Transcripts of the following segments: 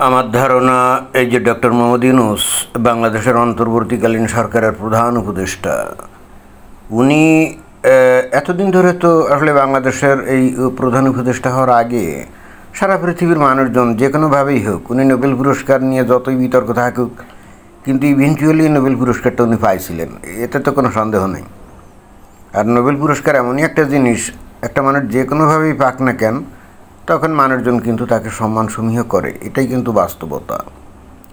আমার ধারণা এই যে ডক্টর মোহাম্মদ ইউনূস বাংলাদেশের অন্তর্বর্তীকালীন সরকারের প্রধান উপদেষ্টা, উনি এতদিন ধরে তো আসলে বাংলাদেশের এই প্রধান উপদেষ্টা হওয়ার আগে সারা পৃথিবীর মানুষজন যে কোনোভাবেই হোক উনি নোবেল পুরস্কার নিয়ে যতই বিতর্ক থাকুক, কিন্তু ইভেন্চুয়ালি নোবেল পুরস্কারটা উনি পাইছিলেন, এতে তো কোনো সন্দেহ নেই। আর নোবেল পুরস্কার এমনই একটা জিনিস, একটা মানুষ যে কোনোভাবেই পাক না কেন তখন মানুষজন কিন্তু তাকে সম্মান সমীহ করে, এটাই কিন্তু বাস্তবতা।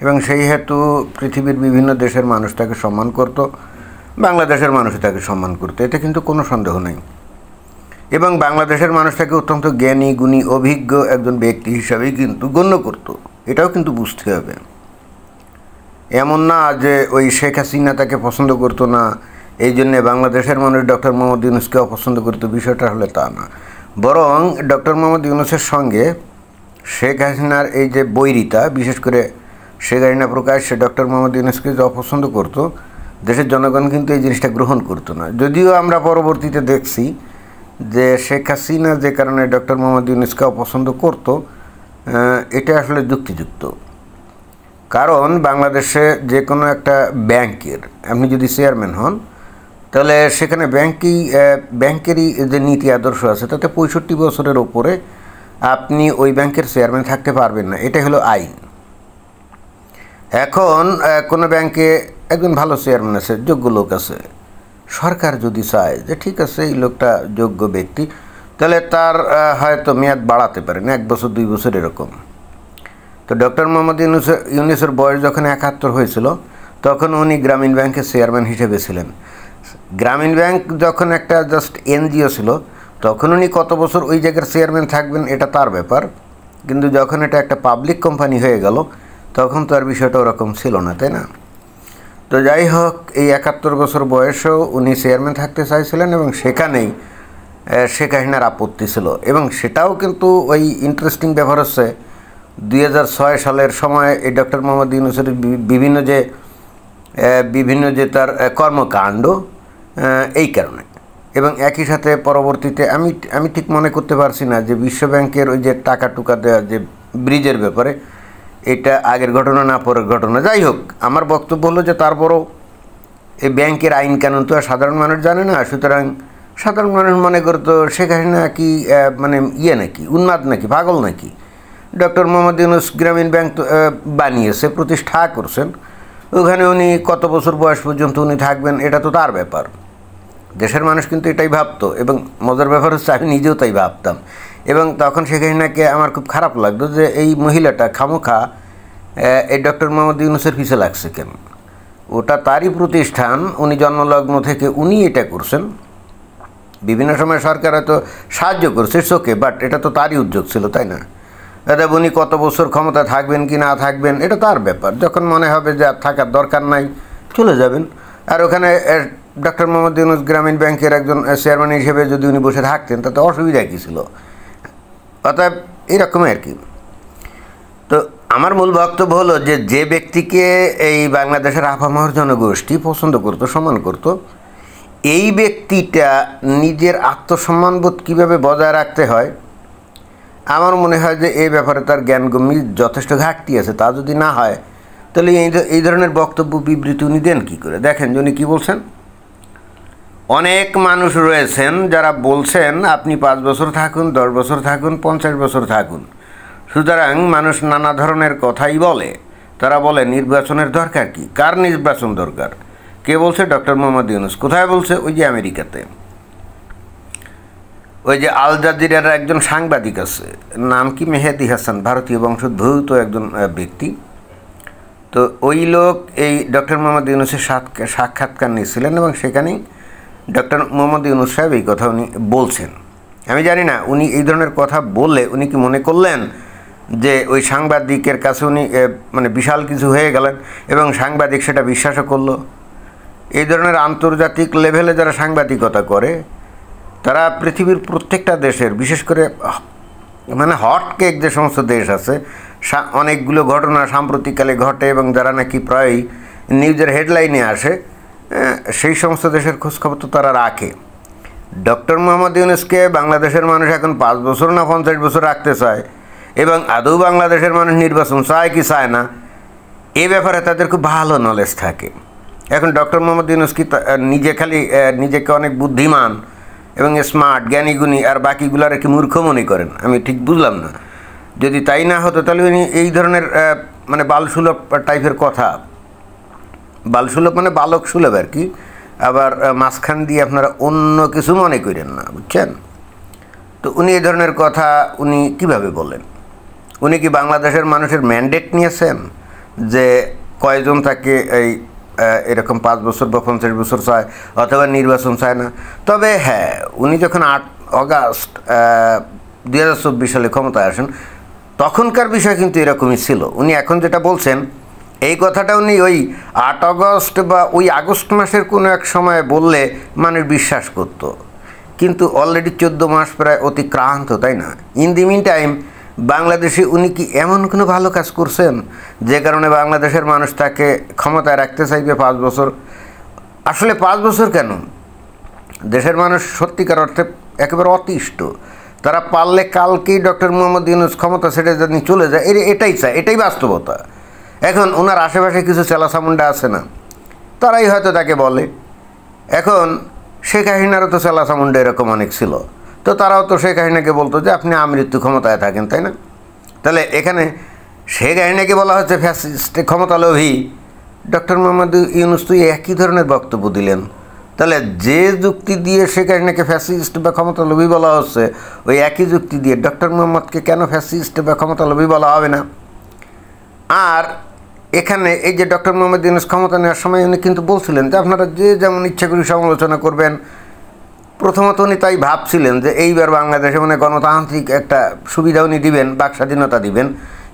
এবং সেই হেতু পৃথিবীর বিভিন্ন দেশের মানুষ তাকে সম্মান করত, বাংলাদেশের মানুষও তাকে সম্মান করতো, এতে কিন্তু কোনো সন্দেহ নেই। এবং বাংলাদেশের মানুষ তাকে অত্যন্ত জ্ঞানী গুণী অভিজ্ঞ একজন ব্যক্তি হিসাবেই কিন্তু গণ্য করত, এটাও কিন্তু বুঝতে হবে। এমন না যে ওই শেখ হাসিনা তাকে পছন্দ করতো না, এই জন্যে বাংলাদেশের মানুষ ডক্টর মোহাম্মদ ইউনূসকে অপছন্দ করতো, বিষয়টা হলে তা না। বরং ডক্টর মোহাম্মদ ইউনূসের সঙ্গে শেখ হাসিনার এই যে বৈরিতা, বিশেষ করে শেখ হাসিনা প্রকাশ্যে ডক্টর মোহাম্মদ ইউনূসকে যে অপছন্দ করতো, দেশের জনগণ কিন্তু এই জিনিসটা গ্রহণ করতো না। যদিও আমরা পরবর্তীতে দেখছি যে শেখ হাসিনা যে কারণে ডক্টর মোহাম্মদ ইউনূসকে অপছন্দ করতো, এটা আসলে যুক্তিযুক্ত। কারণ বাংলাদেশে যে কোনো একটা ব্যাংকের আপনি যদি চেয়ারম্যান হন, তাহলে সেখানে ব্যাংকেরই যে নীতি আদর্শ আছে তাতে 65 বছরের ওপরে আপনি ওই ব্যাংকের চেয়ারম্যান থাকতে পারবেন না, এটাই হলো আইন। এখন কোনো ব্যাংকে একজন ভালো চেয়ারম্যান আছে, যোগ্য লোক আছে, সরকার যদি চায় যে ঠিক আছে এই লোকটা যোগ্য ব্যক্তি, তাহলে তার হয়তো মেয়াদ বাড়াতে পারেন 1 বছর 2 বছর এরকম। তো ডক্টর মোহাম্মদ ইউনূসের বয়স যখন 71 হয়েছিল তখন উনি গ্রামীণ ব্যাংকের চেয়ারম্যান হিসেবে ছিলেন। গ্রামীণ ব্যাংক যখন একটা জাস্ট এনজিও ছিল তখন উনি কত বছর ওই জায়গার চেয়ারম্যান থাকবেন এটা তার ব্যাপার, কিন্তু যখন এটা একটা পাবলিক কোম্পানি হয়ে গেল তখন তো আর বিষয়টা ওরকম ছিল না, তাই না? তো যাই হোক, এই 71 বছর বয়সেও উনি চেয়ারম্যান থাকতে চাইছিলেন এবং সেখানেই শেখ হাসিনার আপত্তি ছিল। এবং সেটাও কিন্তু ওই ইন্টারেস্টিং ব্যাপার হচ্ছে 2006 সালের সময় এই ডক্টর মোহাম্মদ ইউনূসের বিভিন্ন যে তার কর্মকাণ্ড, এই কারণে। এবং একই সাথে পরবর্তীতে আমি ঠিক মনে করতে পারছি না যে বিশ্বব্যাংকের ওই যে টাকা টুকা দেওয়া যে ব্রিজের ব্যাপারে, এটা আগের ঘটনা না পরের ঘটনা। যাই হোক, আমার বক্তব্য হলো যে তারপরও এই ব্যাংকের আইন কানুন তো আর সাধারণ মানুষ জানে না, সুতরাং সাধারণ মানুষ মনে করতো শেখ হাসিনা কি মানে নাকি, উন্মাদ নাকি, পাগল নাকি। ডক্টর মোহাম্মদ ইউনূস গ্রামীণ ব্যাংক বানিয়েছে, প্রতিষ্ঠা করছেন, ওখানে উনি কত বছর বয়স পর্যন্ত উনি থাকবেন এটা তো তার ব্যাপার। দেশের মানুষ কিন্তু এটাই ভাবতো, এবং মজার ব্যাপার হচ্ছে আমি নিজেও তাই ভাবতাম। এবং তখন শেখ হাসিনাকে আমার খুব খারাপ লাগতো যে এই মহিলাটা খামোখা এই ডক্টর মোহাম্মদ ইউনূসের পিছে লাগছে কেন, ওটা তারই প্রতিষ্ঠান, উনি জন্মলগ্ন থেকে উনি এটা করছেন। বিভিন্ন সময় সরকার হয়তো সাহায্য করছে, ওকে, বাট এটা তো তারই উদ্যোগ ছিল, তাই না? অর্থাৎ উনি কত বছর ক্ষমতা থাকবেন কি না থাকবেন এটা তার ব্যাপার, যখন মনে হবে যে আর থাকার দরকার নাই চলে যাবেন। আর ওখানে ডক্টর মোহাম্মদ ইউনূস গ্রামীণ ব্যাংকের একজন চেয়ারম্যান হিসেবে যদি উনি বসে থাকতেন তাতে অসুবিধা কী ছিল? অর্থাৎ এইরকমই আর কি। তো আমার মূল বক্তব্য হলো যে ব্যক্তিকে এই বাংলাদেশের আপামর জনগোষ্ঠী পছন্দ করতো, সম্মান করতো, এই ব্যক্তিটা নিজের আত্মসম্মানবোধ কীভাবে বজায় রাখতে হয়, আমার মনে হয় যে এই ব্যাপারে তার জ্ঞানগম্যি যথেষ্ট ঘাটতি আছে। তা যদি না হয় তাহলে এই ধরনের বক্তব্য বিবৃতি উনি দেন কী করে? দেখেন উনি কী বলছেন। অনেক মানুষ রয়েছেন যারা বলছেন আপনি 5 বছর থাকুন, 10 বছর থাকুন, 50 বছর থাকুন। সুতরাং মানুষ নানা ধরনের কথাই বলে। তারা বলে নির্বাচনের দরকার কি? কার নির্বাচন দরকার? কে বলছে? ডক্টর মোহাম্মদ ইউনূস। কোথায় বলছে? ওই যে আমেরিকাতে। ওই যে আল জাজিরার একজন সাংবাদিক আছে, নাম কি মেহেদি হাসান, ভারতীয় বংশোদ্ভূত একজন ব্যক্তি। তো ওই লোক এই ডক্টর মোহাম্মদ ইউনূসের সাক্ষাৎকার নিয়েছিলেন এবং সেখানেই ডক্টর মোহাম্মদ ইউনূস সাহেব এই কথা উনি বলছেন। আমি জানি না উনি এই ধরনের কথা বললে উনি কি মনে করলেন যে ওই সাংবাদিকের কাছে উনি মানে বিশাল কিছু হয়ে গেলেন এবং সাংবাদিক সেটা বিশ্বাসও করলো? এই ধরনের আন্তর্জাতিক লেভেলে যারা সাংবাদিকতা করে তারা পৃথিবীর প্রত্যেকটা দেশের, বিশেষ করে মানে হট কেক যে সমস্ত দেশ আছে, অনেকগুলো ঘটনা সাম্প্রতিককালে ঘটে এবং যারা নাকি প্রায়ই নিউজের হেডলাইনে আসে, সেই সমস্ত দেশের খোঁজখবর তো তারা রাখে। ডক্টর মোহাম্মদ ইউনূসকে বাংলাদেশের মানুষ এখন 5 বছর না 50 বছর রাখতে চায়, এবং আদৌ বাংলাদেশের মানুষ নির্বাচন চায় কি চায় না এ ব্যাপারে তাদের খুব ভালো নলেজ থাকে। এখন ডক্টর মোহাম্মদ ইউনূস কি নিজেকে অনেক বুদ্ধিমান এবং স্মার্ট, জ্ঞানীগুণী, আর বাকিগুলার কি মূর্খ মনে করেন? আমি ঠিক বুঝলাম না। যদি তাই না হতো তাহলে উনি এই ধরনের মানে বালসুলভ টাইপের কথা, বালসুলভ মানে বালক সুলভ আর কি, আবার মাঝখান দিয়ে আপনারা অন্য কিছু মনে করেন না, বুঝছেন? তো উনি এই ধরনের কথা উনি কিভাবে বলেন? উনি কি বাংলাদেশের মানুষের ম্যান্ডেট নিয়েছেন যে কয়জন তাকে এরকম 5 বছর বা 50 বছর চায় অথবা নির্বাচন চায় না? তবে হ্যাঁ, উনি যখন 8 অগাস্ট 2024 সালে ক্ষমতায় আসেন তখনকার বিষয় কিন্তু এরকমই ছিল। উনি এখন যেটা বলছেন এই কথাটা উনি ওই 8 অগস্ট বা ওই আগস্ট মাসের কোনো এক সময় বললে মানুষ বিশ্বাস করত, কিন্তু অলরেডি 14 মাস প্রায় অতিক্রান্ত, তাই না? ইন দি মিন টাইম বাংলাদেশে উনি কি এমন কোনো ভালো কাজ করছেন যে কারণে বাংলাদেশের মানুষ তাকে ক্ষমতায় রাখতে চাইবে 5 বছর? আসলে 5 বছর কেন, দেশের মানুষ সত্যিকার অর্থে একেবারে অতিষ্ঠ। তারা পারলে কালকেই ডক্টর মোহাম্মদ ইউনূস ক্ষমতা ছেড়ে যদি চলে যায়, এটাই চায়, এটাই বাস্তবতা। এখন ওনার আশেপাশে কিছু চেলাচামুন্ডা আছে না, তারাই হয়তো তাকে বলে। এখন শেখ হাসিনারও তো চেলাচামুন্ডা এরকম অনেক ছিল, তো তারাও তো শেখ হাসিনাকে বলতো যে আপনি আমৃত্যু ক্ষমতায় থাকেন, তাই না? তাহলে এখানে শেখ হাসিনাকে বলা হচ্ছে ফ্যাসিস্ট, ক্ষমতা লোভী, ডক্টর মোহাম্মদ ইউনূস তো একই ধরনের বক্তব্য দিলেন। তাহলে যে যুক্তি দিয়ে শেখ হাসিনাকে ফ্যাসিস্ট বা ক্ষমতা লোভী বলা হচ্ছে, ওই একই যুক্তি দিয়ে ডক্টর মোহাম্মদকে কেন ফ্যাসিস্ট বা ক্ষমতা লোভী বলা হবে না? আর এখানে এই যে ডক্টর মোহাম্মদ ইউনূস ক্ষমতা নেওয়ার সময় উনি কিন্তু বলছিলেন যে আপনারা যে যেমন ইচ্ছা করি সমালোচনা করবেন। প্রথমত উনি তাই ভাবছিলেন যে এইবার বাংলাদেশে মানে গণতান্ত্রিক একটা সুবিধা উনি দিবেন, বাক স্বাধীনতা দিবেন।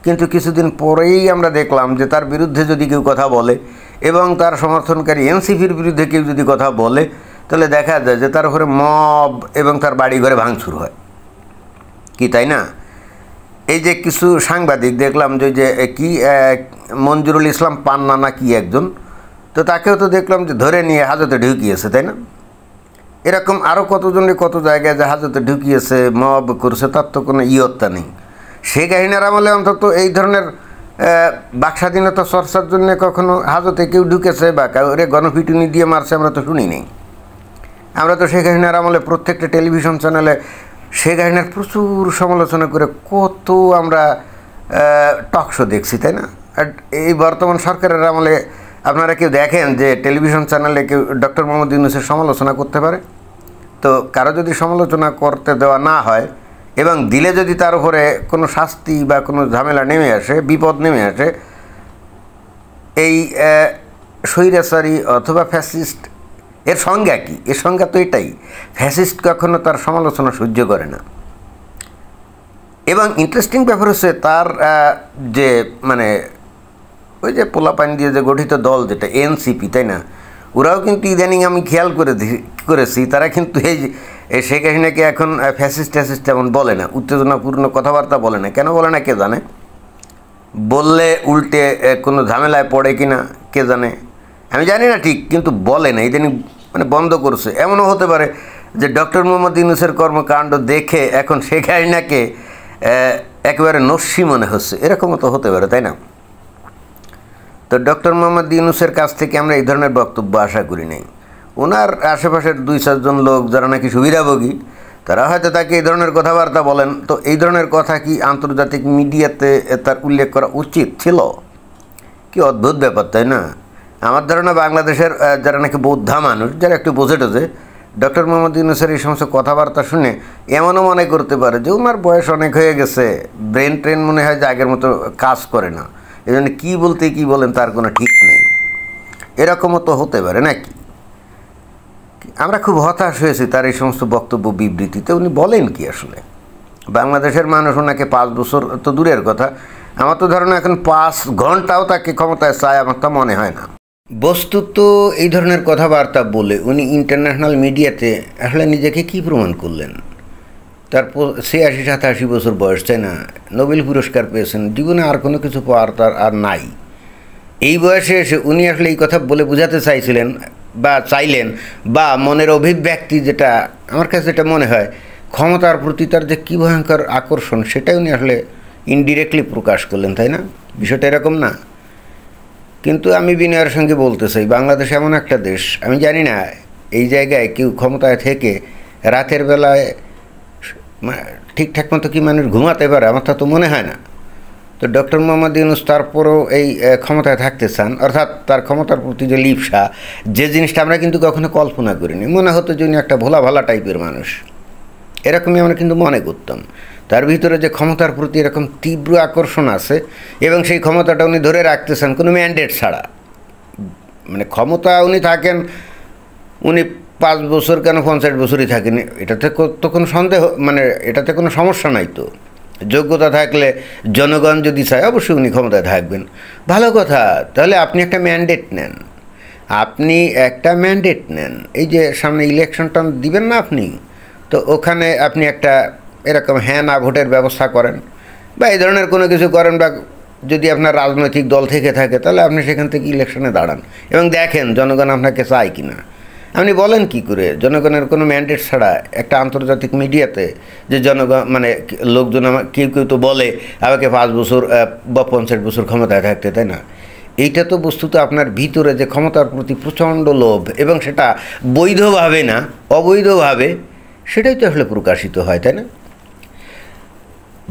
কিন্তু কিছুদিন পরেই আমরা দেখলাম যে তার বিরুদ্ধে যদি কেউ কথা বলে এবং তার সমর্থনকারী এনসিপির বিরুদ্ধে কেউ যদি কথা বলে, তাহলে দেখা যায় যে তার উপরে মব এবং তার বাড়ি ঘরে ভাঙচুর হয়, কি তাই না? এই যে কিছু সাংবাদিক দেখলাম যে কি মঞ্জুরুল ইসলাম পান্না না কি একজন, তো তাকেও তো দেখলাম যে ধরে নিয়ে হাজতে ঢুকিয়েছে, তাই না? এরকম আরও কতজনের কত জায়গায় যে হাজতে ঢুকিয়েছে, মব করছে, তার তো কোনো ইয়ত্তা নেই। শেখ হাসিনার আমলে অন্তত এই ধরনের বাক স্বাধীনতা চর্চার জন্য কখনো হাজতে কেউ ঢুকেছে বা কাউরে গণপিটুনি দিয়ে মারছে আমরা তো শুনি নেই। আমরা তো শেখ হাসিনার আমলে প্রত্যেকটা টেলিভিশন চ্যানেলে শেখ হাসিনার প্রচুর সমালোচনা করে কত আমরা টক শো দেখছি, তাই না? আর এই বর্তমান সরকারের আমলে আপনারা কেউ দেখেন যে টেলিভিশন চ্যানেলে কেউ ডক্টর মোহাম্মদ ইউনূসের সমালোচনা করতে পারে? তো কারো যদি সমালোচনা করতে দেওয়া না হয় এবং দিলে যদি তার উপরে কোনো শাস্তি বা কোনো ঝামেলা নেমে আসে, বিপদ নেমে আসে, এই স্বৈরাচারী অথবা ফ্যাসিস্ট এর সংজ্ঞা কি? এর সংজ্ঞা তো এটাই, ফ্যাসিস্ট কখনো তার সমালোচনা সহ্য করে না। এবং ইন্টারেস্টিং ব্যাপার হচ্ছে তার যে মানে ওই যে পোলাপাইন দিয়ে যে গঠিত দল যেটা এনসিপি, তাই না? ওরাও কিন্তু ইদানিং আমি খেয়াল করেছি তারা কিন্তু এই শেখ হাসিনাকে এখন ফ্যাসিস্ট তেমন বলে না, উত্তেজনাপূর্ণ কথাবার্তা বলে না। কেন বলে না কে জানে? বললে উল্টে কোনো ঝামেলায় পড়ে কিনা কে জানে, আমি জানি না ঠিক, কিন্তু বলে না ইদানিং, মানে বন্ধ করছে। এমনও হতে পারে যে ডক্টর মোহাম্মদ ইউনূসের কর্মকাণ্ড দেখে এখন শেখ হাসিনাকে একেবারে নস্যি মনে হচ্ছে, এরকমও তো হতে পারে, তাই না? তো ডক্টর মোহাম্মদ ইউনূসের কাছ থেকে আমরা এই ধরনের বক্তব্য আশা করি নাই। ওনার আশেপাশের 2-4 জন লোক যারা নাকি সুবিধাভোগী, তারা হয়তো তাকে এই ধরনের কথাবার্তা বলেন। তো এই ধরনের কথা কি আন্তর্জাতিক মিডিয়াতে তার উল্লেখ করা উচিত ছিল? কি অদ্ভুত ব্যাপার, তাই না? আমার ধারণা বাংলাদেশের যারা নাকি বৌদ্ধা মানুষ, যারা একটু বোঝে টোঝে, ডক্টর মোহাম্মদ ইউনূসের এই সমস্ত কথাবার্তা শুনে এমনও মনে করতে পারে যে ওনার বয়স অনেক হয়ে গেছে, ব্রেন ট্রেন মনে হয় যে আগের মতো কাজ করে না, এই জন্য কী বলতে কী বলেন তার কোনো ঠিক নেই। এরকমও তো হতে পারে নাকি? আমরা খুব হতাশ হয়েছি তার এই সমস্ত বক্তব্য বিবৃতিতে। উনি বলেন কি আসলে? বাংলাদেশের মানুষ ওনাকে 5 বছর তো দূরের কথা, আমার তো ধারণা এখন 5 ঘন্টাও তাকে ক্ষমতায় চায়, আমার তো মনে হয় না। বস্তুত এই ধরনের কথাবার্তা বলে উনি ইন্টারন্যাশনাল মিডিয়াতে আসলে নিজেকে কি প্রমাণ করলেন? তার 86-87 বছর বয়স, তাই না? নোবেল পুরস্কার পেয়েছেন, জীবনে আর কোনো কিছু পাওয়ার তার আর নাই। এই বয়সে এসে উনি আসলে এই কথা বলে বোঝাতে চাইছিলেন বা চাইলেন, বা মনের অভিব্যক্তি যেটা আমার কাছে যেটা মনে হয়, ক্ষমতার প্রতি তার যে কী ভয়ঙ্কর আকর্ষণ সেটাই উনি আসলে ইনডিরেক্টলি প্রকাশ করলেন, তাই না? বিষয়টা এরকম না? কিন্তু আমি বিনয়ের সঙ্গে বলতে চাই, বাংলাদেশ এমন একটা দেশ, আমি জানি না এই জায়গায় কেউ ক্ষমতায় থেকে রাতের বেলায় ঠিকঠাক মতো কি মানুষ ঘুমাতে পারে, আমার তা তো মনে হয় না। তো ডক্টর মোহাম্মদ ইউনূস তারপরও এই ক্ষমতায় থাকতে চান, অর্থাৎ তার ক্ষমতার প্রতি যে লিপ্সা, যে জিনিসটা আমরা কিন্তু কখনো কল্পনা করিনি। মনে হতো যে উনি একটা ভোলা ভালা টাইপের মানুষ, এরকমই আমরা কিন্তু মনে করতাম। তার ভিতরে যে ক্ষমতার প্রতি এরকম তীব্র আকর্ষণ আছে, এবং সেই ক্ষমতাটা উনি ধরে রাখতেছেন কোনো ম্যান্ডেট ছাড়া। মানে ক্ষমতা উনি থাকেন, উনি 5 বছর কেন 50 বছরই থাকেন, এটাতে তো কোনো সন্দেহ, মানে এটাতে কোনো সমস্যা নাই। তো যোগ্যতা থাকলে, জনগণ যদি চায়, অবশ্যই উনি ক্ষমতায় থাকবেন। ভালো কথা, তাহলে আপনি একটা ম্যান্ডেট নেন, এই যে সামনে ইলেকশনটা দিবেন না আপনি, তো ওখানে আপনি একটা এরকম হ্যাঁ না ভোটের ব্যবস্থা করেন, বা এই ধরনের কোনো কিছু করেন, বা যদি আপনার রাজনৈতিক দল থেকে থাকে তাহলে আপনি সেখান থেকে ইলেকশনে দাঁড়ান এবং দেখেন জনগণ আপনাকে চায় কি না। আপনি বলেন কি করে জনগণের কোনো ম্যান্ডেট ছাড়া একটা আন্তর্জাতিক মিডিয়াতে যে জনগণ, মানে লোকজন, কেউ কেউ তো বলে আমাকে 5 বছর বা 50 বছর ক্ষমতায় থাকতে, তাই না? এইটা তো বস্তুত আপনার ভিতরে যে ক্ষমতার প্রতি প্রচণ্ড লোভ, এবং সেটা বৈধভাবে না অবৈধভাবে, সেটাই তো আসলে প্রকাশিত হয়, তাই না?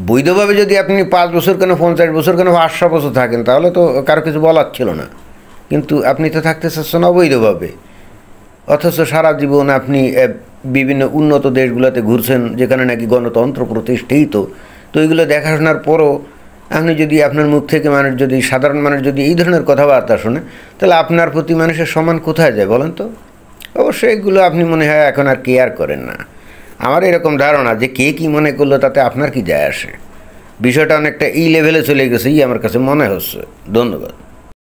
বৈধভাবে যদি আপনি 5 বছর কেন 50 বছর কেন 800 বছর থাকেন, তাহলে তো কারো কিছু বলার ছিল না। কিন্তু আপনি তো থাকতে চাচ্ছেন অবৈধভাবে, অথচ সারা জীবন আপনি বিভিন্ন উন্নত দেশগুলোতে ঘুরছেন যেখানে নাকি গণতন্ত্র প্রতিষ্ঠিত। তো এইগুলো দেখাশোনার পরও আপনি যদি, আপনার মুখ থেকে মানুষ যদি, সাধারণ মানুষ যদি এই ধরনের কথাবার্তা শোনে, তাহলে আপনার প্রতি মানুষের সম্মান কোথায় যায় বলেন তো? অবশ্যই এগুলো আপনি মনে হয় এখন আর কেয়ার করেন না। আমার এরকম ধারণা যে কে কী মনে করলো তাতে আপনার কি যায় আসে, বিষয়টা অনেকটা এই লেভেলে চলে গেছে, আমার কাছে মনে হচ্ছে। ধন্যবাদ।